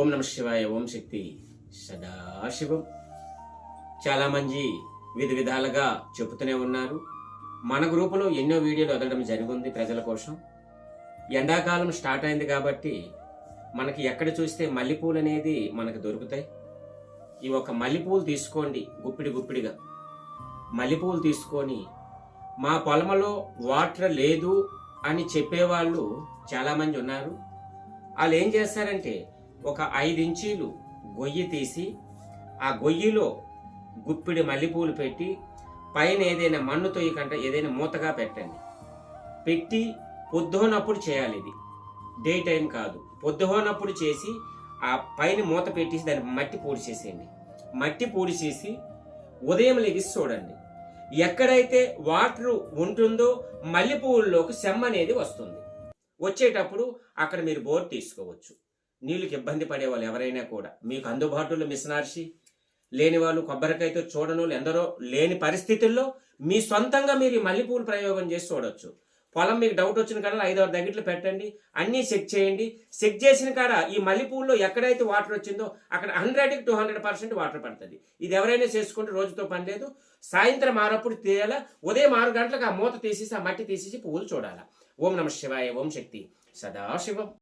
ఓం నమ శివాయ. ఓం శక్తి సదాశివం. చాలామంది విధాలుగా చెబుతూనే ఉన్నారు. మన గ్రూపులో ఎన్నో వీడియోలు వదలడం జరిగింది ప్రజల కోసం. ఎండాకాలం స్టార్ట్ అయింది కాబట్టి మనకి ఎక్కడ చూస్తే మల్లెపూలు అనేది మనకు దొరుకుతాయి. ఈ ఒక మల్లెపూలు తీసుకోండి, గుప్పిడిగా మల్లెపూలు తీసుకొని, మా పొలంలో వాటర్ లేదు అని చెప్పేవాళ్ళు చాలామంది ఉన్నారు. వాళ్ళు ఏం చేస్తారంటే ఒక 5 ఇంచీలు గొయ్యి తీసి ఆ గొయ్యిలో గుప్పిడి మల్లెపూలు పెట్టి పైన ఏదైనా మన్ను తొయ్యకంట ఏదైనా మూతగా పెట్టండి. పెట్టి పొద్దునప్పుడు చేయాలి. ఇది డే టైం కాదు, పొద్దునప్పుడు చేసి ఆ పైన మూత పెట్టేసి దాన్ని మట్టి పూడిచేసేయండి. మట్టి పూడిచేసి ఉదయం లెగిసి చూడండి. ఎక్కడైతే వాటర్ ఉంటుందో మల్లెపూల్లోకి సెమ్మ అనేది వస్తుంది. వచ్చేటప్పుడు అక్కడ మీరు బోర్ తీసుకోవచ్చు. నీళ్ళకి ఇబ్బంది పడేవాళ్ళు ఎవరైనా కూడా, మీకు అందుబాటులో మిషనర్షి లేని వాళ్ళు, కొబ్బరికాయతో చూడని వాళ్ళు ఎందరో లేని పరిస్థితుల్లో మీ సొంతంగా మీరు ఈ మల్లెపూలు ప్రయోగం చేసి చూడొచ్చు. పొలం మీకు డౌట్ వచ్చిన కాడ 5-6 దగ్గరలో పెట్టండి, అన్నీ చెక్ చేయండి. చెక్ చేసిన కాడ ఈ మల్లెపూల్లో ఎక్కడైతే వాటర్ వచ్చిందో అక్కడ 100-200% వాటర్ పడుతుంది. ఇది ఎవరైనా చేసుకుంటే రోజుతో పని లేదు. సాయంత్రం 6 తీయాలా, ఉదయం 6 గంటలకు ఆ మూత తీసేసి ఆ మట్టి తీసేసి పువ్వులు చూడాలా. ఓం నమ శివాయ. ఓం శక్తి సదాశివం.